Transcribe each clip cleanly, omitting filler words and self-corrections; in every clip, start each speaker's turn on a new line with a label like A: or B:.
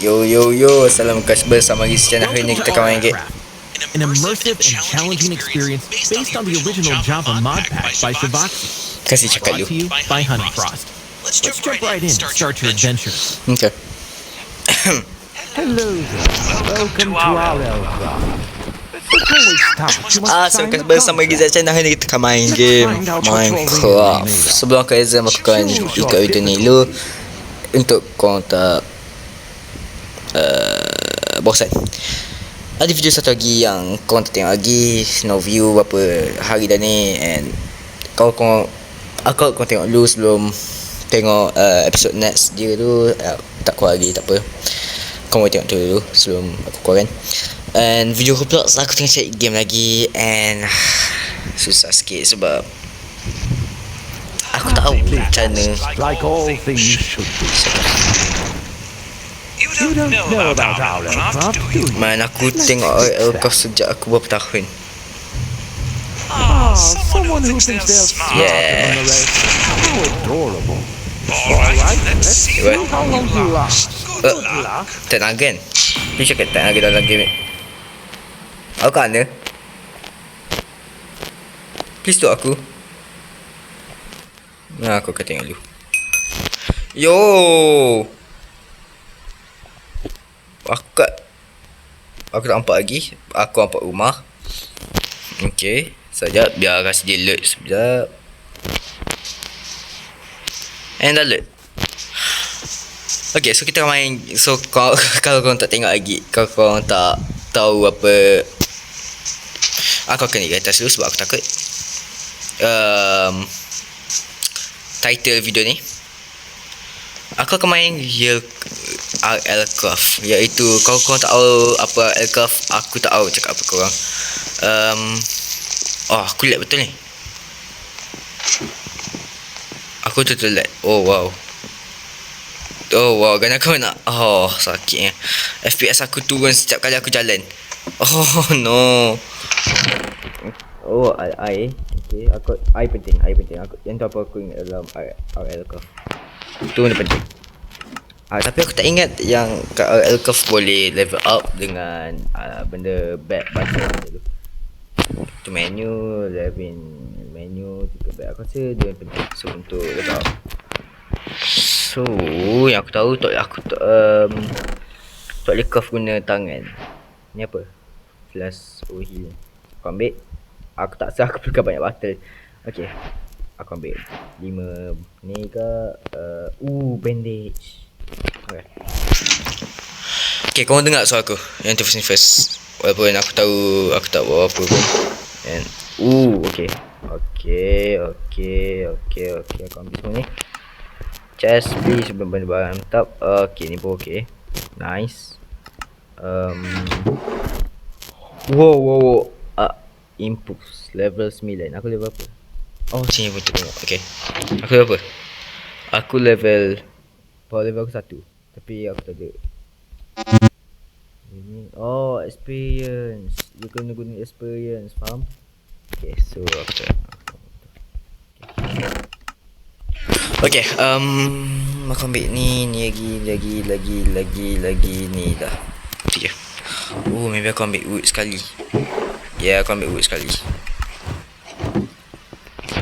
A: Yo, salam kasih bersama lagi channel. Hari ni kita akan main game.
B: An immersive and challenging experience based on the original Java mod pack by Shivaxi.
A: Kasih cakap
B: Brought
A: dulu.
B: to you by Honeyfrost. Let's jump right in and start your adventure.
A: Okay.
C: Hello there. Welcome to our Elcraft. Before we start, you must
A: Salam
C: sign
A: kasih
C: the
A: bersama lagi
C: contract.
A: channel. Hari ni kita akan main game Minecraft. Sebelum ke exam aku akan ikut video ni dulu untuk korang tak bosan. Ada video satu lagi yang korang tak tengok lagi, no view berapa hari dah ni, and korang tengok dulu sebelum tengok episode next dia tu tak keluar lagi, tak apa. Korang boleh tengok tu dulu sebelum aku keluarkan. And video Roblox aku tengah cari game lagi, and susah sikit sebab aku tak tahu macam mana.
C: Like all things should be. You don't know about our Elcraft, do you?
A: Man, aku tengok Elcraft sejak aku berapa tahun.
C: Someone who thinks they're smarter than the rest. How adorable. Alright, let's see how long you last. Good luck.
A: Tak nak kan? Dia cakap tak nak dalam game ni. Aku kat mana? Please tu aku. Nah, aku akan tengok dulu. Yo. Aku tak nampak lagi. Aku nampak rumah. Okay. Sekejap. Biar rasa dia load sekejap. And dah load. Okay, so kita main. So kalau korang tak tengok lagi, kalau korang tak tahu apa, aku akan naik atas dulu sebab aku takut. Title video ni, aku akan main Elcraft, iaitu kalau korang tak tahu apa Elcraft, aku tak tahu cakap apa korang. Aku lag betul ni. Aku betul lag. Oh wow, kan aku nak. Sakitnya. FPS aku turun setiap kali aku jalan. Oh no. Air. Okay, air penting. Aku yang tu apa aku ingat dalam Elcraft. Itu benda penting. Tapi aku tak ingat yang kat Elcraft boleh level up dengan benda back button tu. Tu menu, tiga back. Aku rasa dia yang penting. So untuk level up. So yang aku tahu tak boleh curve guna tangan. Ni apa? Flash heal. Aku ambil. Aku tak sah aku perlukan banyak battle. Okay, aku ambil 5 ni ke. Bandage. Okay, korang dengar suara aku. Yang tu first. Walaupun aku tahu aku tak buat apa pun. And okay. Aku ambil semua ni. Chest please, barang mantap. Okay, ni pun okay. Nice. Wow. Impulse level 9. Aku level apa? Sini pun tengok. Okay. Aku level apa? Aku level power level aku 1. Tapi aku tak ada. Ini experience. Dia kena guna experience, faham? Okay, so aku tak. Okay, aku ambil ni lagi ni dah. Tiga. Maybe aku ambil wood sekali. Aku ambil wood sekali.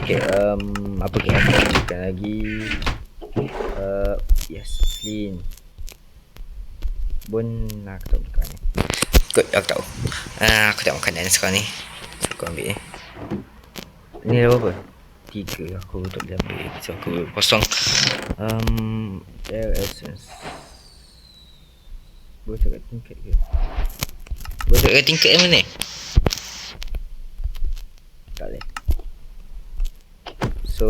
A: Okay, apa lagi aku ambilkan lagi? Yes, clean. Aku tak makan ni. Aku tahu. Aku tak makan sekarang ni. So aku ambil ni. Ni dah berapa? 3. Aku tak boleh ambil. So aku kosong. Air essence. Boleh cakap tingkat ke? Boleh cakap tingkat yang mana? Tak boleh. So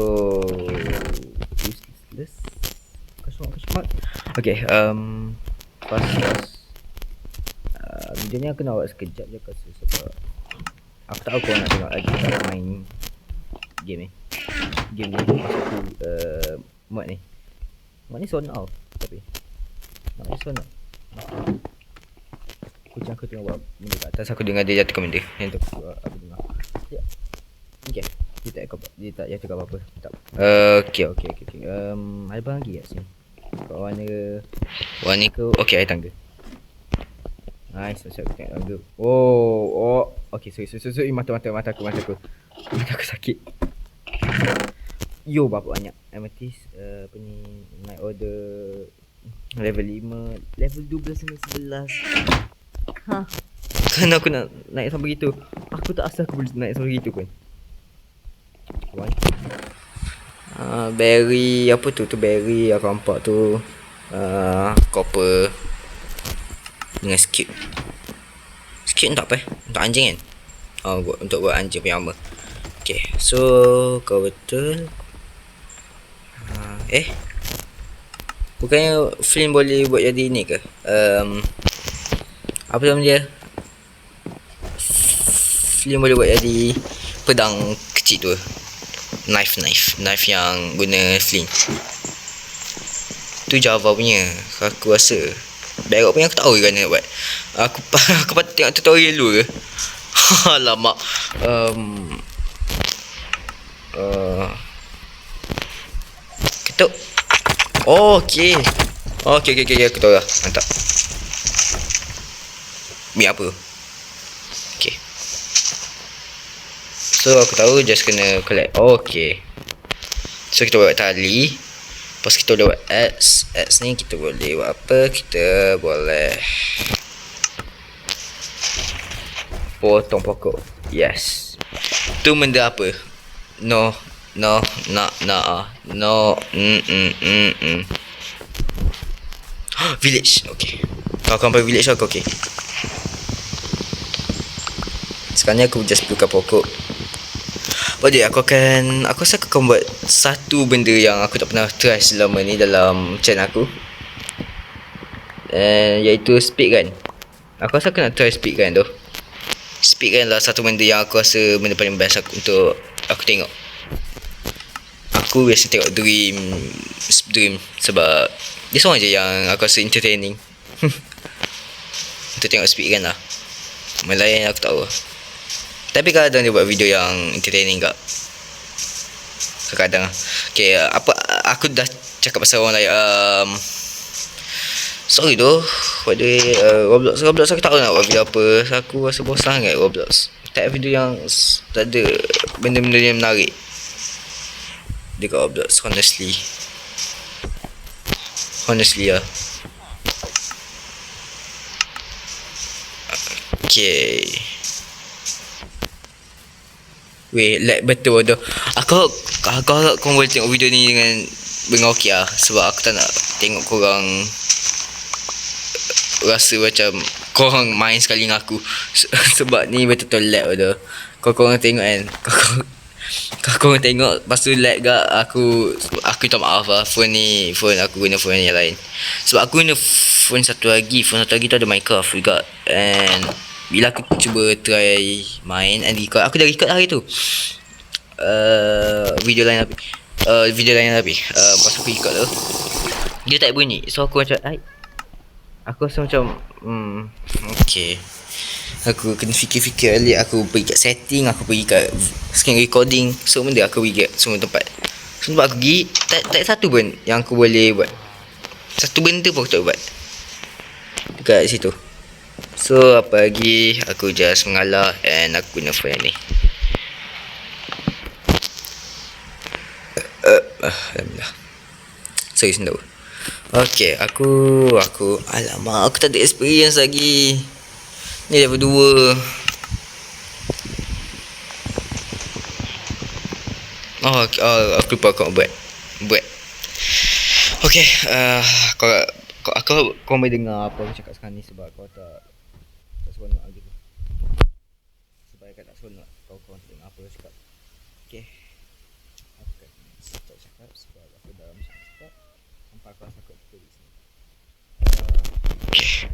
A: useless. Kosong. Okay, fast. Video ni aku nak buat sekejap je kasi sebab aku tak tahu korang nak tengok lagi tak main game ni. Game ni masa aku mod ni sound out. Tapi nak sound out. Kucing aku tengok buat benda kat atas. Aku dengar dia jatuh ke benda. Yang tu aku dengar. Okay, dia tak jatuh ke apa-apa. Tak. Okay. Ada barang lagi kat sini. Kat warna ke? Okay, air tangga. Nice, macam aku tengok dulu. Oh. Okay, sorry. Mata aku sakit. Yo, berapa banyak amethyst apa ni, night order level 5, level 12 sampai 11. Kan aku nak naik sampai gitu. Aku tak asal aku boleh naik sampai gitu pun. Berry apa tu berry aku nampak tu. Copper dengan skip untuk apa untuk anjing kan. Untuk buat anjing punya armor. Okay, so kau betul. Bukannya Flint boleh buat jadi ni ke? Apa nama dia? Flint boleh buat jadi pedang kecil tu. Knife yang guna Flint. Tu Java punya. Aku rasa Barrock punya aku tahu kan nak buat. Aku patut tengok tutorial dulu ke? Alamak. Ketuk. Okay, aku tahu lah. Mantap. Ni apa? Okay. So aku tahu just kena collect. Okay. So kita buat tali. Lepas kita boleh buat X ni kita boleh buat apa? Kita boleh potong pokok. Yes. Tu benda apa? No. Village. Okay. Kalau kau sampai village aku okay. Sekarang ni aku just buka pokok. Aku rasa aku akan buat satu benda yang aku tak pernah try selama ni dalam channel aku, iaitu speedrun. Aku rasa aku nak try speedrun tu. Speedrun lah satu benda yang aku rasa benda paling best untuk aku tengok. Aku biasa tengok Dream sebab dia seorang je yang aku rasa entertaining. Untuk tengok speedrun lah. Melayan aku tak tahu. Tapi kadang dia buat video yang entertaining kak. Kadang. Okay, apa aku dah cakap pasal orang lain. Sorry tu. Pada Roblox aku tak tahu nak buat video apa. Aku rasa bosan sangat Roblox. Tak video yang tak ada benda-benda yang menarik dekat Roblox, honestly lah. Okay. Weh, lag betul tu. Aku boleh tengok video ni dengan okey lah. Sebab aku tak nak tengok korang rasa macam korang main sekali dengan aku. Sebab ni betul-betul lag tu. Korang tengok kan. Korang tengok lepas tu lag gak aku minta maaf lah. Phone aku guna phone yang lain. Sebab aku guna phone satu lagi tu ada Minecraft juga. And bila aku cuba try main and record, aku dah record hari tu video lain tapi pas aku record tu dia tak bunyi. So aku macam aku rasa macam okay, aku kena fikir-fikir balik. Aku pergi kat setting, aku pergi kat screen recording, so benda aku pergi kat semua tempat. So sebab aku pergi tak satu pun yang aku boleh buat. Satu benda pun aku tak buat dekat situ. So apa lagi, aku just mengalah and aku guna phone ni. Alhamdulillah. Sorry sendau. Okay, aku alamak, aku tak ada experience lagi. Ni level 2. Aku lupa aku buat. Okay, kau boleh dengar apa aku cakap sekarang ni sebab kau tak seronok lagi. Supaya kau tak seronok, kau dengar apa aku cakap. Okay, aku akan stop cakap sebab aku dah cakap sampai aku rasa aku betul di sini. Okay.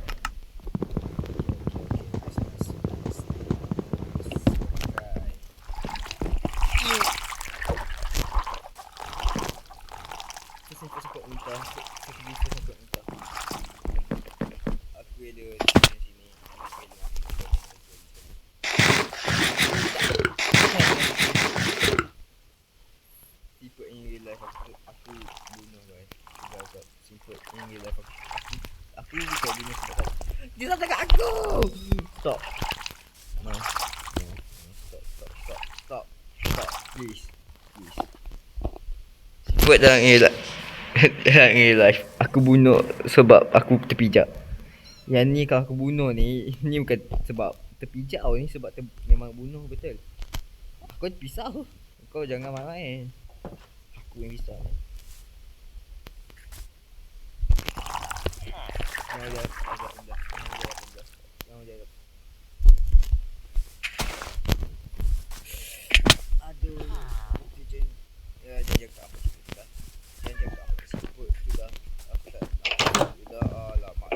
A: Please. Buat dalam real life. Aku bunuh sebab aku terpijak. Yang ni kalau aku bunuh ni bukan sebab terpijak tau, ni sebab memang bunuh betul. Aku pisau. Kau jangan main-main. Aku yang pisau. Aduh. Jangan cakap apa cerita. Jangan cakap apa sebut sudah. Aku tak sudah alamak.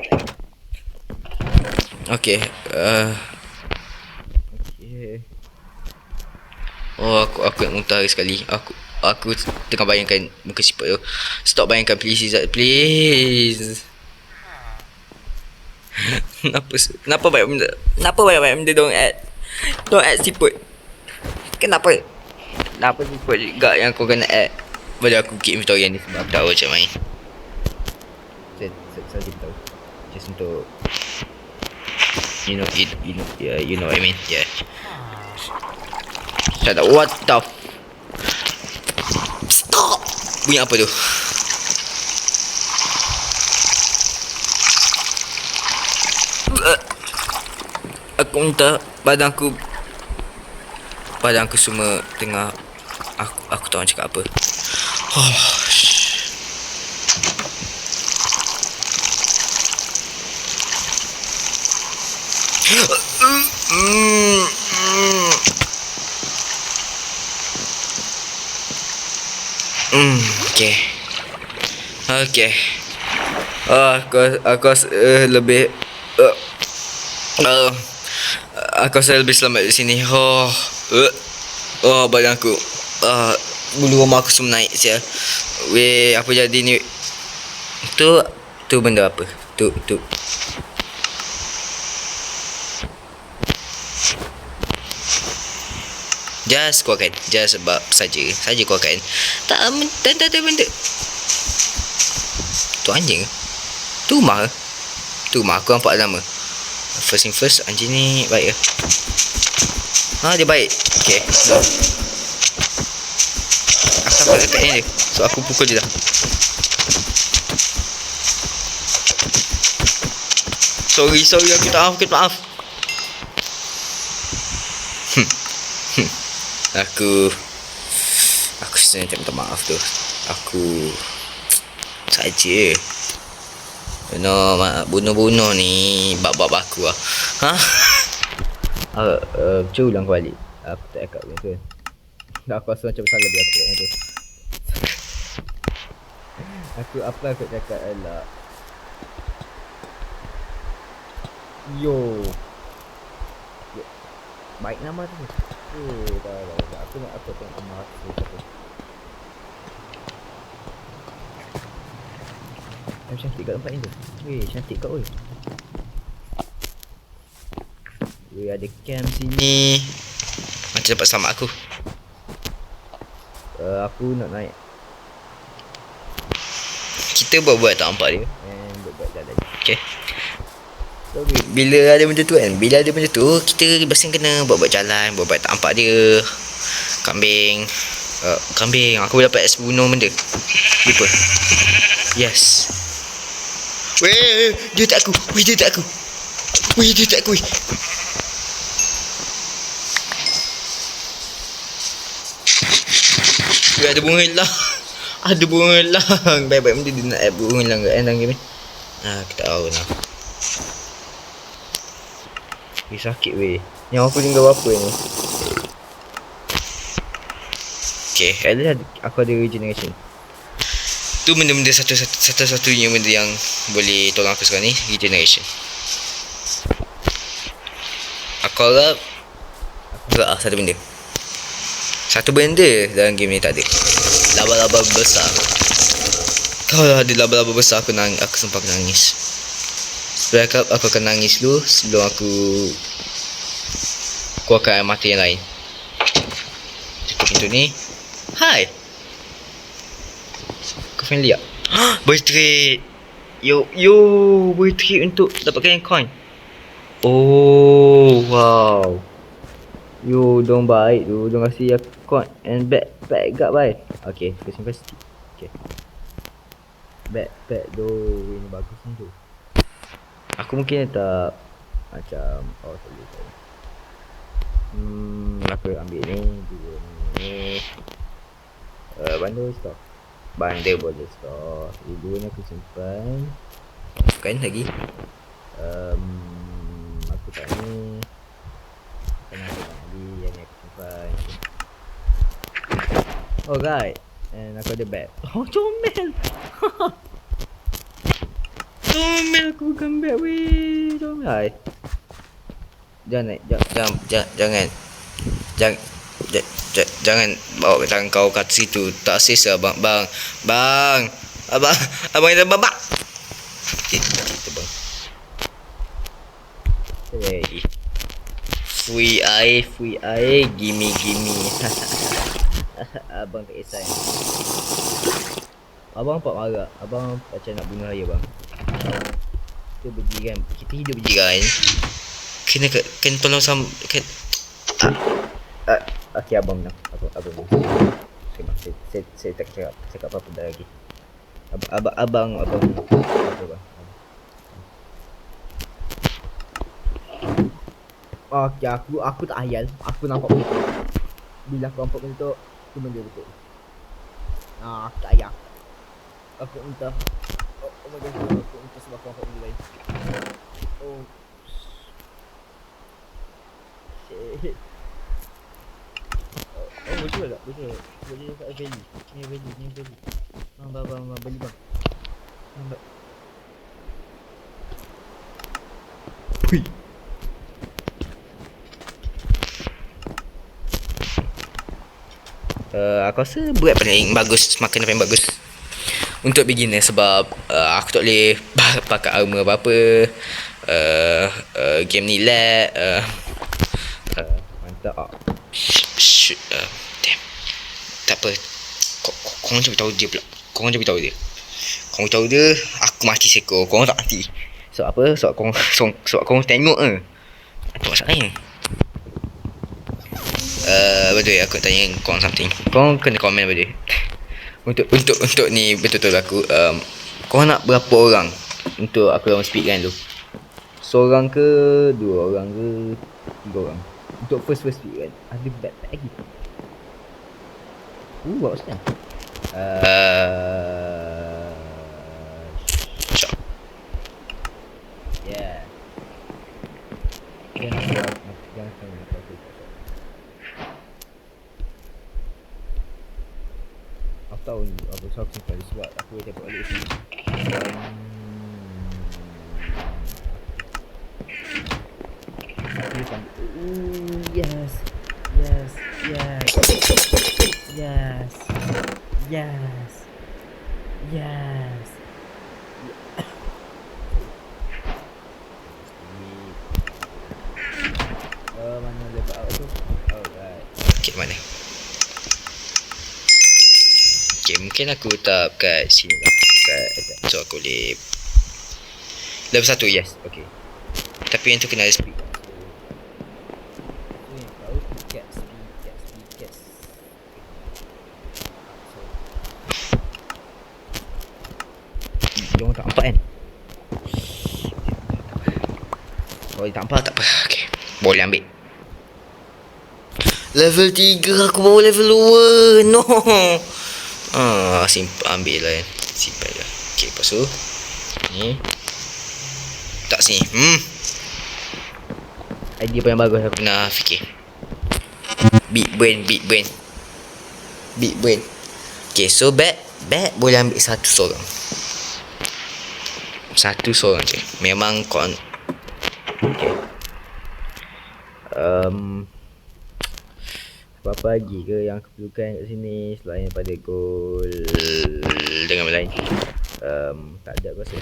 A: Okay. Oh, aku nak muntah sekali. Aku tengah bayangkan muka siput tu. Stop bayangkan please Izzat, please. Kenapa banyak benda don't add siput? Kenapa siput juga yang kau kena add? Boleh aku keep inventory ni sebab aku tahu macam main. Saya tahu. Just untuk you know what I mean. Yeah. Shut up. What the stop. Bunyi apa tu? Aku minta badanku semua tengah aku tahu nak cakap apa. Okay. Aku rasa lebih aku rasa lebih selamat di sini. Badan aku bulu rumah aku semua naik sia. Weh, apa jadi ni? Tu benda apa? Tu Just keluarkan. Just sebab saja keluarkan. Tak ada benda. Tu anjing. Tu rumah aku nampak lama. First thing first, anjing ni baik ke? Dia baik. Okay, aku takut dekat ni dia. So aku pukul je dah. Sorry, aku tak maaf. Aku sebenarnya tak minta maaf tu. Aku saja bunuh ni bab aku lah. Cuba ulang balik. Aku tak cakap benda tu. Aku rasa macam salah dia aku macam tu. Apa aku cakap adalah Yo. Baik nama tu. Dah. Aku nak tengok nama tu. Cantik kat tempat ni tu. Weh, cantik kat oi. Weh, ada camp sini. Macam dapat selamat aku. Aku nak naik. Kita buat tak nampak dia. Buat jalan. Okay. So, bila ada benda tu kan, kita biasanya kena buat jalan, buat tak nampak dia. Kambing. Aku dapat bunuh benda. Lupa. Yes. Weh, dia tak aku. Weh, ada bunga hilang. Baik-baik benda dia nak add bunga hilang kat dalam game ni. Aku tak tahu lah. Sakit weh. Yang aku tinggal berapa ni? Okay, aku ada regeneration. Tu benda-benda satu-satunya benda yang boleh tolong aku sekarang ni, regeneration. Aku harap satu benda. Satu benda dalam game ni tak ada. Laba-laba besar. Kalau ada laba-laba besar aku sumpah aku nangis. Sebelum aku akan nangis dulu sebelum aku keluarkan air mata yang lain. Pintu ni. Hai. Kau friendly tak? Boleh trade. Yo, boleh trade untuk dapatkan coin. Oh, wow. You don't baik tu. Don't kasi account and backpack gak baik. Okay, first investi. Okay. Backpack tu ini bagus ni tu. Aku mungkin tak macam tak boleh tahu. Aku ambil ni, dua ni. Bundle stock. Bundle boleh stock. Dua ni aku simpan. Kan lagi. Aku tak ni. Aku lagi yang ni aku simpan. Alright. And aku ada bag. Oh, comel. Comel aku bukan bag weh. Comel. Jangan bawa tangan kau kat situ. Tak sis abang. Abang itu bang. Itu bang. Hey. Free air, gimme. Abang tak kisah. Abang nampak marah. Abang macam nak bunuh saya bang. Kita berjiran. Kita hidup berjiran. Kena tolong okey abang menang. Abang menang. Saya tak cakap apa-apa dah lagi. Abang. Okey, aku tak hayal. Aku nampak betul. Bila aku nampak betul, tu benda betul. Aku tak hayal. Aku minta. Oh my god, aku minta sebab aku nampak benda lain. Oh. Shit. Oh, betul tak? Betul kat Valley. Ni Valley. Bang, beli bang. Bang. Hui. Aku rasa buat paling bagus, makan paling bagus untuk beginner sebab aku tak boleh pakai armor apa-apa. Game ni lag. Mantap. Damn. Tak apa. Korang jangan beritahu dia pula. Korang tahu dia aku mati seko. Korang tak mati. Sebab apa? Sebab korang tengok ke. Itu masalahnya. Betul aku tanya korang something. Korang kena komen pada untuk ni betul-betul aku korang nak berapa orang untuk aku dalam speed kan tu? Seorang ke, dua orang ke, tiga orang? Untuk first speed kan. Ada backpack lagi. Bagus kan? Shop. Yeah. Jangan aku tahu ni apa sebab aku simpan sebab aku dah dapat balik sini. Yes. Mana lepas tu? Alright. Okay, mana? Okay, mungkin aku letak kat sini lah. So aku boleh level 1, yes. Okay. Tapi yang tu kena ada speed. Dia orang tak nampak kan? Kalau dia tak nampak tak apa. Okay, boleh ambil. Level 3 aku baru level 2. No. Simpan ambil lah kan. Simpan lah. Okay, lepas tu ni tak sini. Idea paling bagus aku pernah fikir. Big brain. Okay, so bat boleh ambil satu seorang je. Memang okay. Apa lagi ke yang aku perlukan kat sini selain daripada gold dengan lain? Tak ada aku rasa.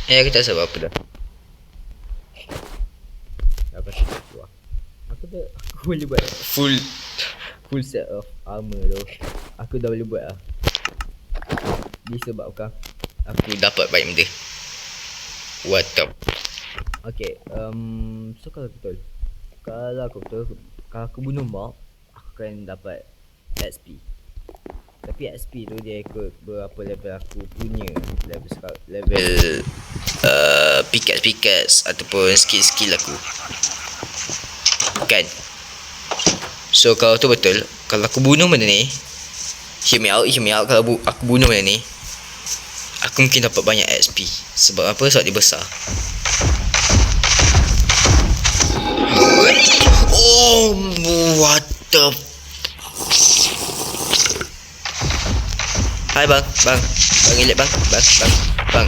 A: Aku tak rasa apa-apa dah. Aku rasa keluar. Aku boleh buat full set of armor tu. Aku dah boleh buat lah. Disebabkan aku dapat banyak benda. What the? Okay, so kalau betul Kalau aku betul, kalau aku bunuh mob, aku akan dapat XP. Tapi XP tu dia ikut berapa level aku punya, level pickaxe ataupun skill aku. Kan? So kalau tu betul, kalau aku bunuh benda ni, hear me out, kalau aku bunuh benda ni, aku mungkin dapat banyak XP. Sebab apa? Sebab dia besar. Oh, what the. Hai bang, elek bang,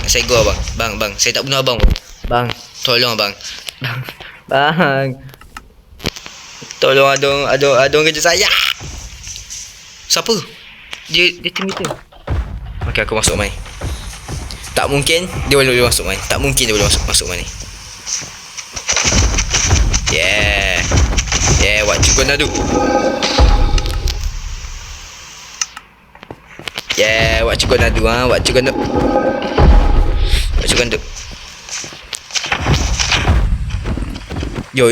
A: saya go bang, saya tak bunuh abang bang, tolong abang, bang, tolong adong kerja saya. Siapa? Dia team kita. Okay, aku masuk main. Tak mungkin dia boleh masuk main. Tak mungkin dia boleh masuk main ni. Yeah, what you gonna do? Yeah, what you gonna do, huh? What you gonna do? Yo.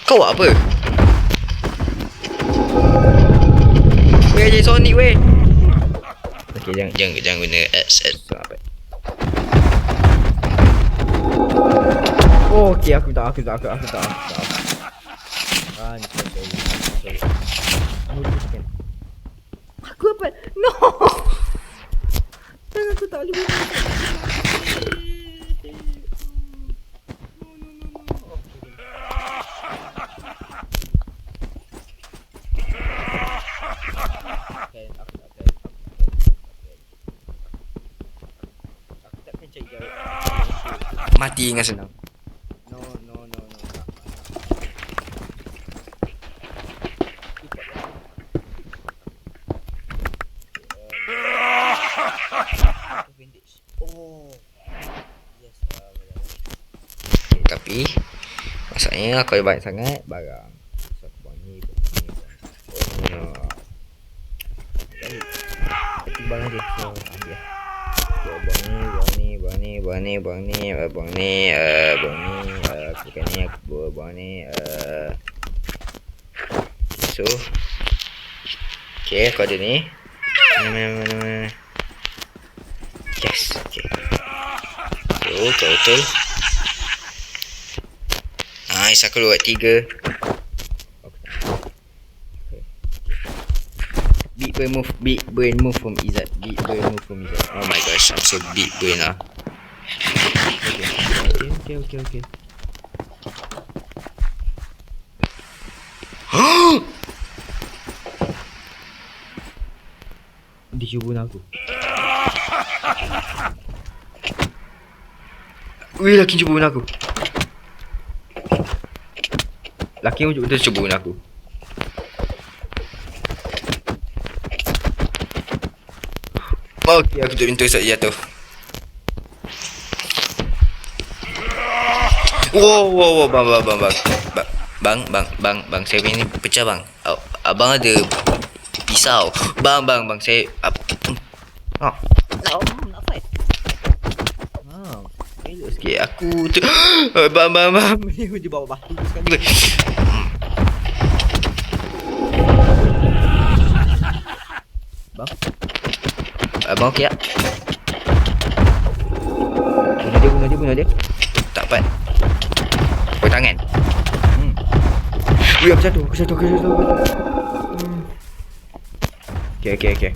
A: Kau buat apa? Weh, jadi Sonic weh. Okay, jangan guna ads apa. Oh, okay, aku tak. Aku apa? No. Aku tak boleh. Mati dengan senang. No. Oh. Yes, tapi masalahnya aku ada banyak sangat barang. So aku buang ni. Barang dia. So ambil. Buang ni. So okay, aku ada ni. Mana. Yes, okay. So, total. Nice, aku buat 3. Okay. Big brain move from Izzat. Oh my gosh, I'm so big brain lah. Okay. Dia cuba aku. Weh, laki cuba aku. Laki betul cuba aku. Okay, aku tutup pintu sebab dia jatuh. Wow, bang, saya ni pecah bang. Abang ada pisau. Bang, saya nak fight. Elok sikit aku tu. Bang. Dia bawa batu sekali. Bang. Abang okey tak? Bunuh dia. Tak dapat. Kau tangan. Wih, aku jatuh. Okay.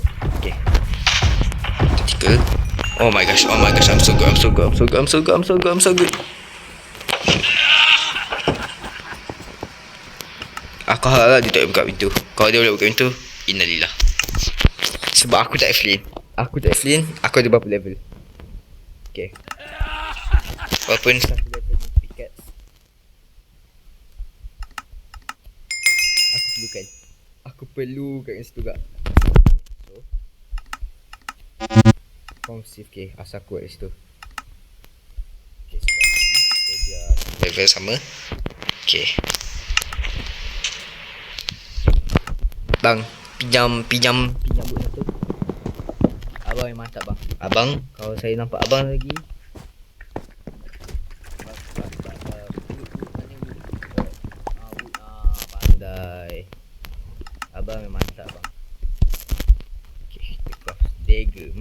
A: Ketika. Oh my gosh, I'm so good. Aku harap dia tak boleh buka pintu. Kalau dia boleh buka pintu, innalillah. Sebab aku tak Evelyn, aku ada berapa level. Okay. Walaupun satu level ni pickaxe, aku perlukan kat situ gak. So konsif, okay, asal kuat kat situ. Okay, sekarang level sama. Okay bang, pinjam buat satu. Abang yang mantap bang. Abang, kalau saya nampak abang lagi, abang memang mantap bang. Okay, kita craft dagger.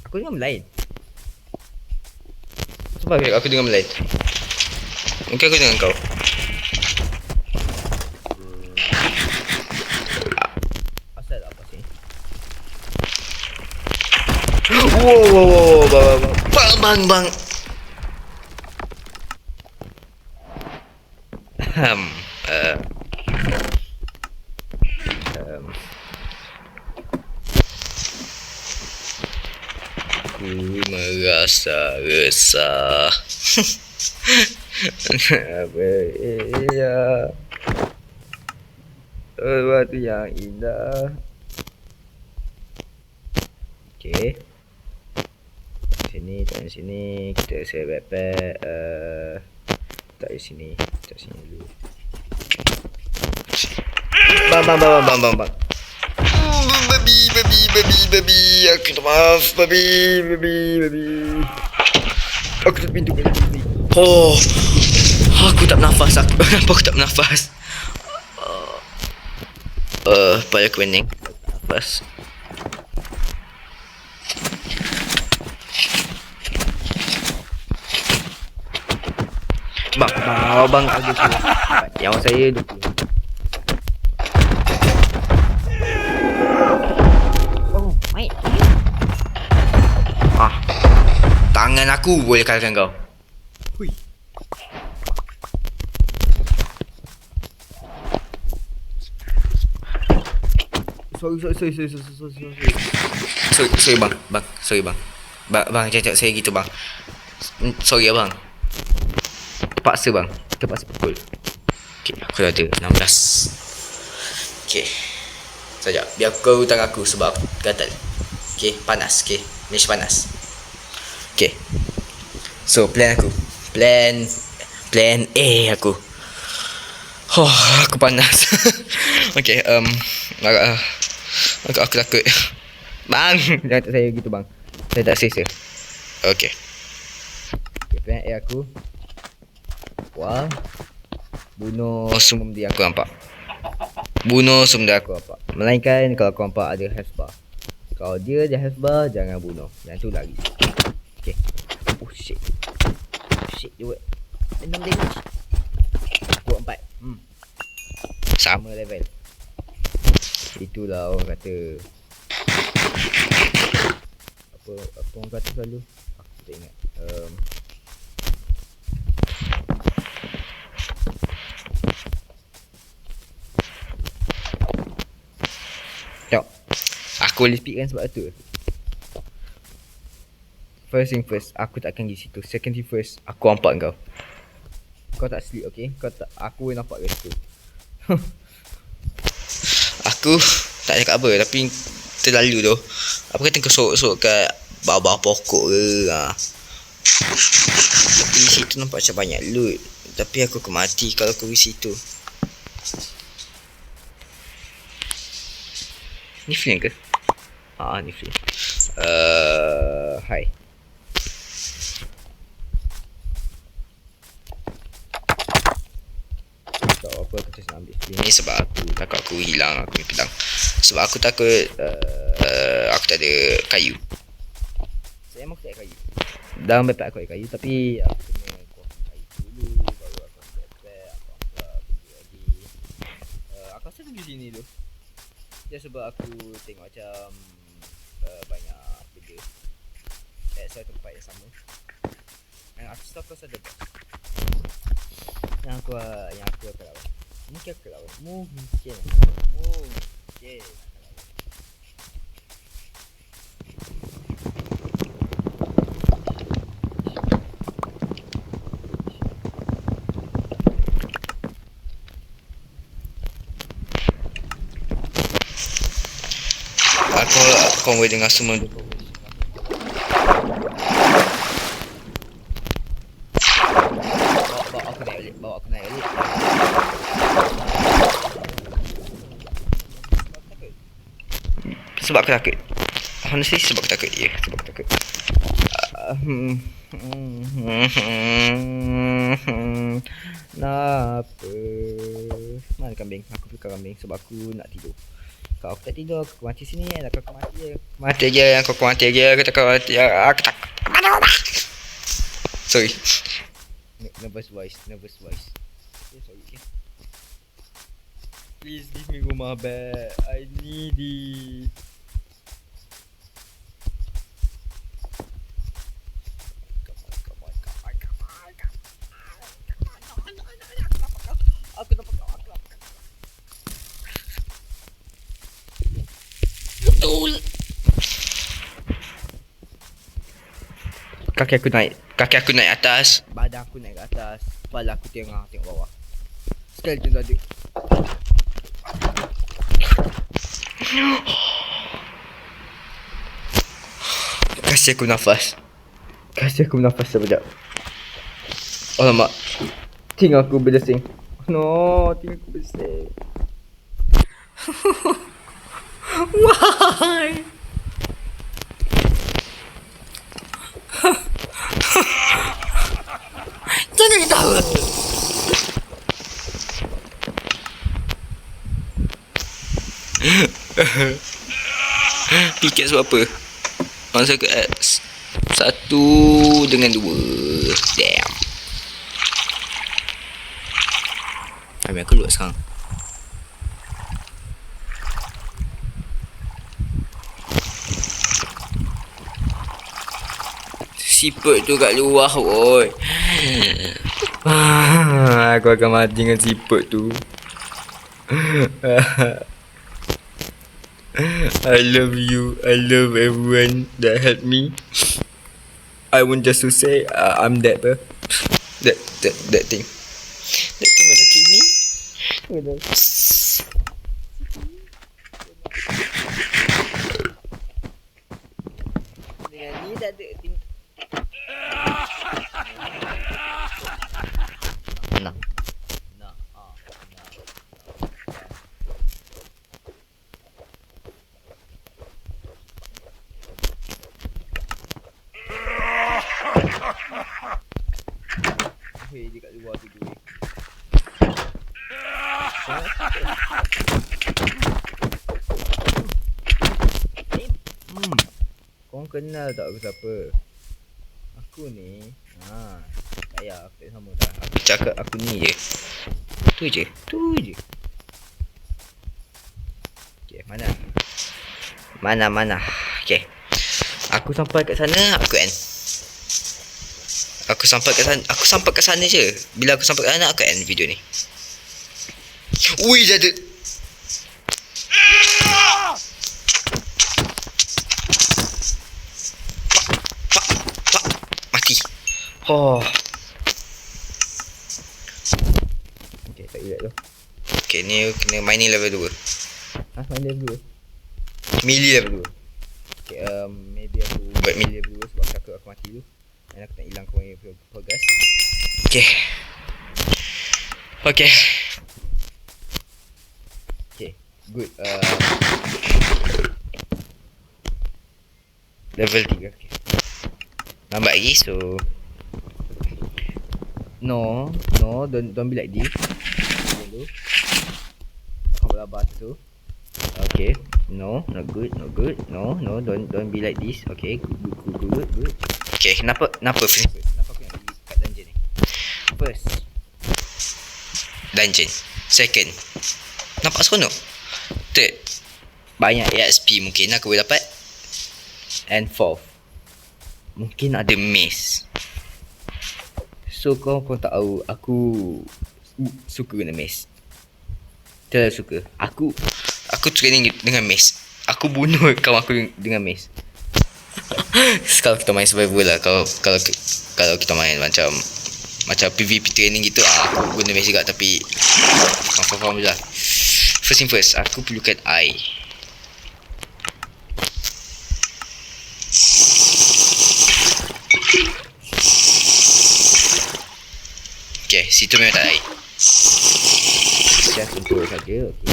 A: Aku dengar Melayu. Sebab aku dengar Melayu. Mungkin aku dengar kau. Asal apa sih? Wow, bang. Aku merasa resah. Apa ya? Sesuatu yang indah. Okay. Tarik sini. Kita set backpack. Tarik sini dulu. Bang. Baby. Aku minta maaf, baby. Aku tutup pintu, baby. Oh, aku tak bernafas. Kenapa aku tak bernafas? Pada aku pening. Nafas. Bang, ada tu. Yang saya tu. Oh, mate. Tangan aku boleh kalahkan kau. Hui. Sorry bang. Bang, jangan saya gitu bang. Sorry ya bang. Terpaksa bang. Terpaksa pukul. Okay, aku dah ada 16. Okay. Sekejap. Biar kau hutang aku sebab aku gatal. Okay, panas. Okay, mesh panas. Okay. So, plan aku. Plan A aku. Aku panas. Okay, aku takut. Bang, jangan tak saya gitu bang. Saya tak selesa. Okay, plan A aku. Wah, bunuh semua benda yang aku nampak. Melainkan kalau aku nampak ada health bar. Kalau dia ada health bar, jangan bunuh. Yang tu lagi. Okay. Oh shit, dia buat 6 damage. Aku 4. Sama level. Itulah orang kata. Apa orang kata selalu? Aku tak ingat. Tengok. Aku boleh speed kan sebab tu. First thing first, aku tak akan pergi situ. Second thing first, aku nampak kau. Kau tak sleep, okay? Aku nampak kat situ. Aku tak cakap apa, tapi terlalu tu. Apa kata kau sorok-sorok kat bawah pokok ke? Di situ nampak macam banyak loot. Tapi aku akan mati kalau aku pergi situ. Ni flame ke? Ni flame. Hai. Tak apa, aku terus nak ambil flame ni sebab aku takut aku hilang aku punya pedang. Sebab aku takut aku tak ada kayu. Saya memang aku tak ada kayu. Dalam backpack aku ada kayu, tapi aku kena kuaskan kayu dulu. Baru aku ambil backpack. Aku pergi lagi. Aku rasa pergi sini dulu. Dia sebab aku tengok macam banyak benda satu tempat yang sama. Yang aku stop kau ada box. Yang aku akan lawan. Mungkin aku lawan. Mungkin. Aku boleh dengar semua tu. Bawa aku naik balik. Sebab aku takut. Honestly sebab aku takut. Ya, sebab aku takut. Kenapa? Mana kambing? Aku fikir kambing sebab aku nak tidur. Kalau aku tak tidur, aku mati sini kan. Aku mati je. Mati je, aku mati je. Aku tak mati. Aku tak. Sorry. Nervous voice. Okay, sorry. Okay. Please give me rumah back. I need it. Aku nampak kau. Betul. Kaki aku naik atas. Badan aku naik ke atas. Kepala aku tengok bawah. Skeleton tu ada. Kasih aku nafas sekejap. Alamak. Tinggal aku berdesing. No, tinggal aku berdesing. Why? Jangan ketawa. Piket sebab apa? Masa ke X 1 dengan 2. Damn. Ambil aku keluar sekarang. Siput tu kat luar, boy. Aku akan mati dengan siput tu. I love you. I love everyone that helped me. I want just to say I'm dead, bro. That thing. That thing wanna kill me. Dengan ni tak ada thing. Nah. Hei, dia kat luar tu duit. Korang kenal tak aku siapa? Aku ni tak payah aku tak sama dah. Aku cakap aku ni je. Tu je. Okay, mana? Okay. Aku sampai kat sana, aku end. Aku sampai kat sana je. Bila aku sampai kat sana, aku end video ni. Ui, ada. Pak. Mati. Oh. Okay, tak ingat tu. Okay, ni kena mining level 2. Mining level 2? Melee level 2. Okay, maybe aku buat melee level 2 sebab aku mati dulu. Dan aku nak hilang kau punya progress. Okay, good. Level 3. Okay. Nampak lagi, so No, don't be like this. Dulu. Kau berlabar tu. Okay. No, not good. No, don't be like this. Okay, good. Okay, kenapa first? Kenapa aku nak pergi kat dungeon ni? First, dungeon. Second, nampak seronok. Third, banyak EXP mungkin aku boleh dapat. And fourth, mungkin ada maze. So kau tahu aku suka guna maze. Terlalu suka. Aku training dengan maze. Aku bunuh kawan aku dengan maze. Kalau kita main survival lah, kalau kita main macam PvP training gitu, aku guna maze juga, tapi faham je lah. First thing first, aku perlukan eye. Okay, situ memang tak air. Just control saja. Okay.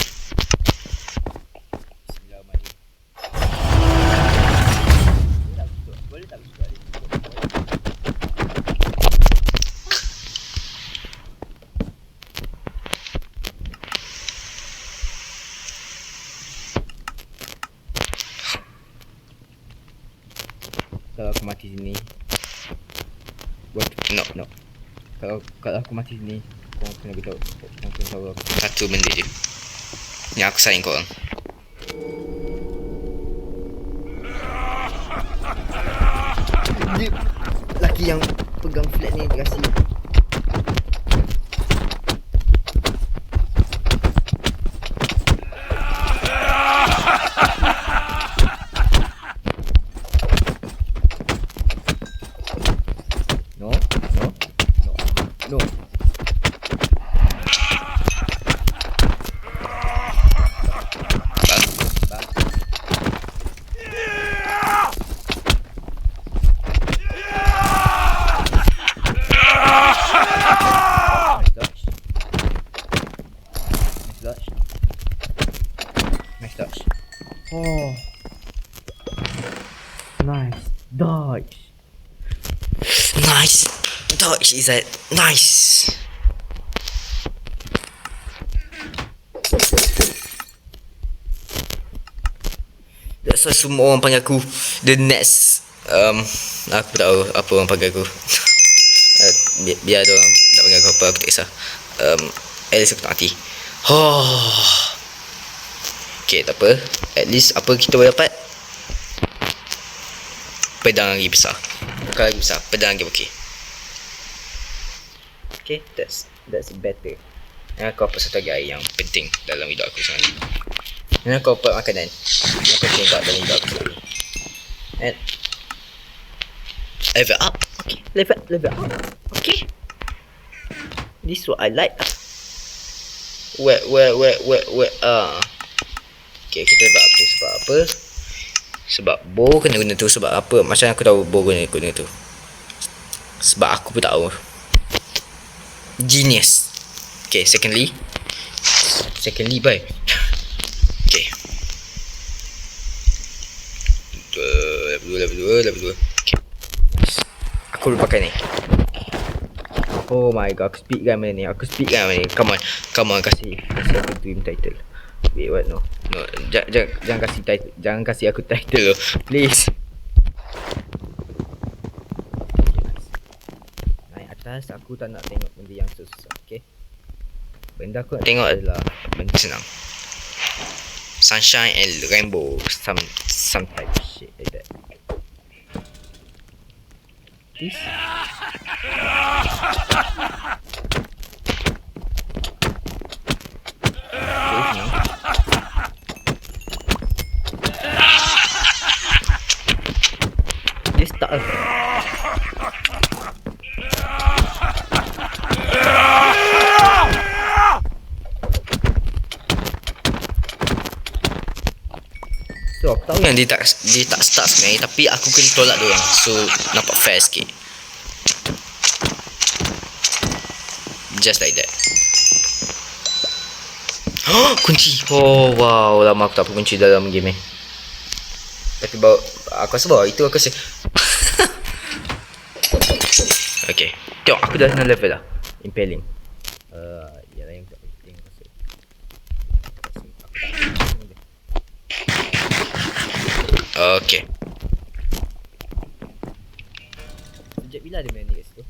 A: Bismillahirrahmanirrahim. Boleh tak Kalau aku mati sini. No. Kalau aku mati sini, korang kena beritahu. Korang kena tahu aku. Satu benda je. Yang aku sayang korang. Dia laki yang pegang flat ni dia kasi. No. Nice dodge. Oh. Nice dodge. Nice dodge is that nice. That's why semua orang panggil aku the next. Aku tak tahu apa orang panggil aku. Biar dia orang tak panggil aku apa, aku tak kisah. At least aku tak mati. Okay, tak apa. At least apa kita boleh dapat? Pedang lagi besar. Bukan lagi besar, pedang lagi okey. Okay, that's better. Dan aku apa satu lagi air yang penting dalam hidup aku sekarang ni. Dan aku apa makanan yang penting dalam hidup aku sekarang ni. And level up. Okay, level up. Okay, this what I like. Where okay, kita level up tu sebab apa? Sebab bow kena guna tu. Sebab apa? Macam aku tahu bow guna tu. Sebab aku pun tahu. Genius. Okay, secondly bye. Okay, level 2. Okay, nice. Aku boleh pakai ni. Oh my god, aku speed gun mana ni. Come on, kasih aku dream title. Wait, what? No, jangan kasih title. Jangan kasih aku title, please. Naik atas, aku tak nak tengok benda yang susah, okay? Benda aku nak tengok adalah benda senang. Sunshine and rainbow, some type of shit like that. This. This tak. So aku tahu yang dia tak start sebenarnya, tapi aku kena tolak dia orang. So nampak fair sikit. Just like that. Kunci. Oh wow, lama aku tak dapat kunci dalam game ni. Tapi bawa aku rasa bawa itu aku rasa. Okay, tengok aku dah 6 level dah. Impaling. Yalah yang tak penting rasa. Okay. Sejak bila dia main ni kat situ?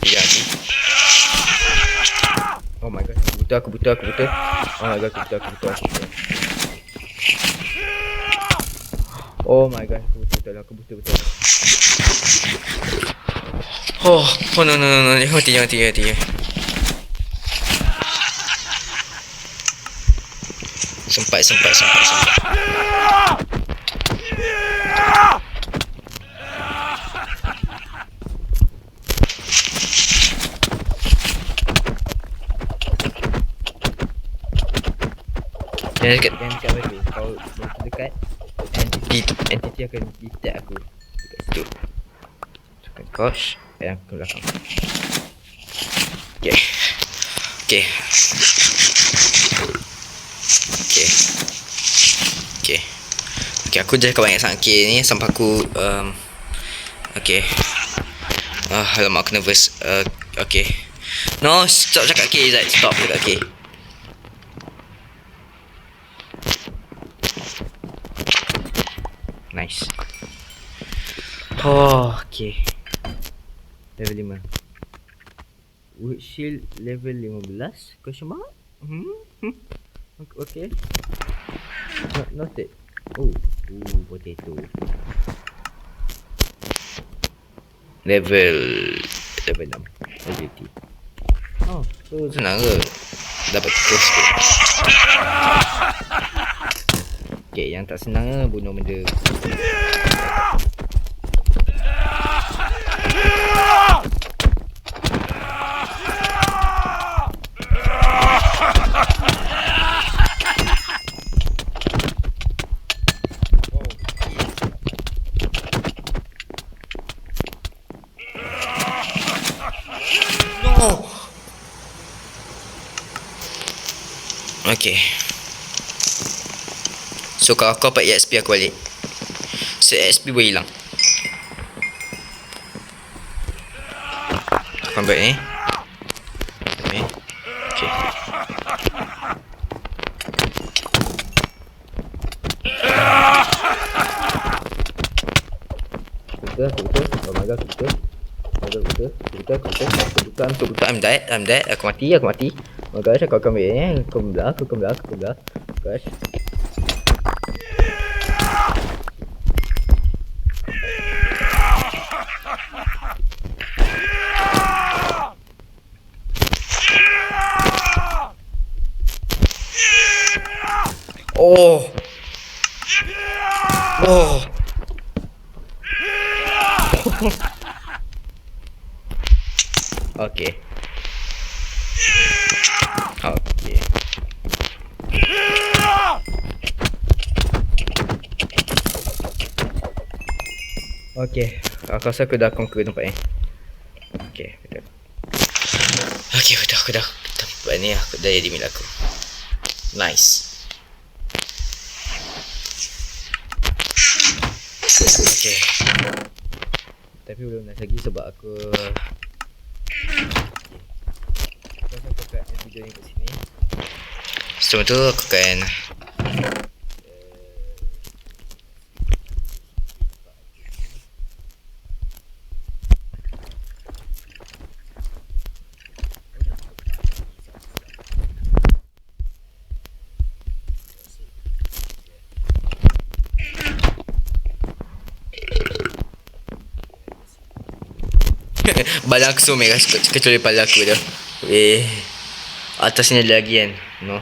A: Jangan hati. Oh my god, aku buta. Oh my god, aku buta. Oh my god, aku buta. Oh no, jangan hati. Sempat. Jangan cakap apa tu. Kau dekat, entity akan detect aku dekat situ. Tekan crouch dan ke belakang. Okay. Okay. Okay. Okay. Okay, aku dah banyak sangat okay ni sampai aku okay. Alamak, aku nervous. Okay. No, stop cakap okay, Zat. Stop cakap okay. Nice. Oh, okay. Level 5. Wood shield level 15? Question mark? Okay. Noted. Oh, potato. Level 6. Agility. Oh, so senang ke? Dapat close tu. Okay, yang tak senang ke bunuh benda. No. Okay. So kalau aku dapat EXP aku balik. So EXP boleh hilang. Aku ambil ni. Okay. Betul. I'm dead. Aku mati. Oh gosh, aku akan ambil ni. Aku belah. Gosh. Oh. Okay. Okay, aku rasa aku dah conquer tempat ni. Okay, betul. Aku dah tempat ni aku dah jadi milik aku. Nice. Okay. Tapi belum nice lagi sebab aku akan video ni kat sini. Setelah tu aku akan badan aku semua merah kecuali kepala aku tu. Atasnya ada lagi kan. No.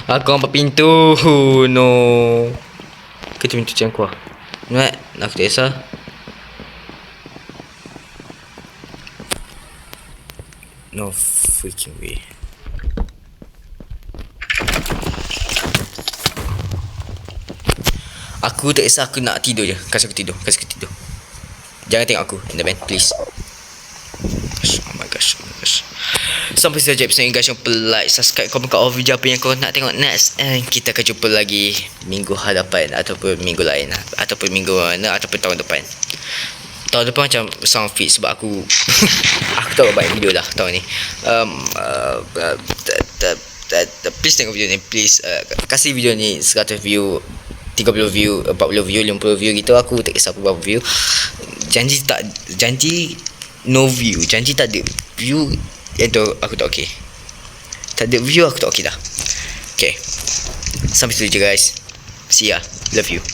A: Aku nampak pintu. No. Kita pintu macam kuah. Nak aku tak kisah. No freaking way. Aku tak kisah, aku nak tidur je. Kasih aku tidur. Jangan tengok aku in the band, please. Oh my gosh. Sampai saja episode ini guys. Jangan lupa like, subscribe, komen kat bawah video apa yang kau nak tengok next. And kita akan jumpa lagi minggu hadapan ataupun minggu lain, ataupun minggu mana, ataupun tahun depan. Tahun depan macam sound fit sebab aku aku tak buat banyak video dah tahun ni. Please tengok video ni, please. Kasih video ni 100 view, 30 view, 40 view, 50 view gitu. Aku tak kisah berapa view. Janji no view, janji tak ada view, itu aku tak okay. Tak ada view aku tak okay dah. Okay, sampai situ je guys. See ya, love you.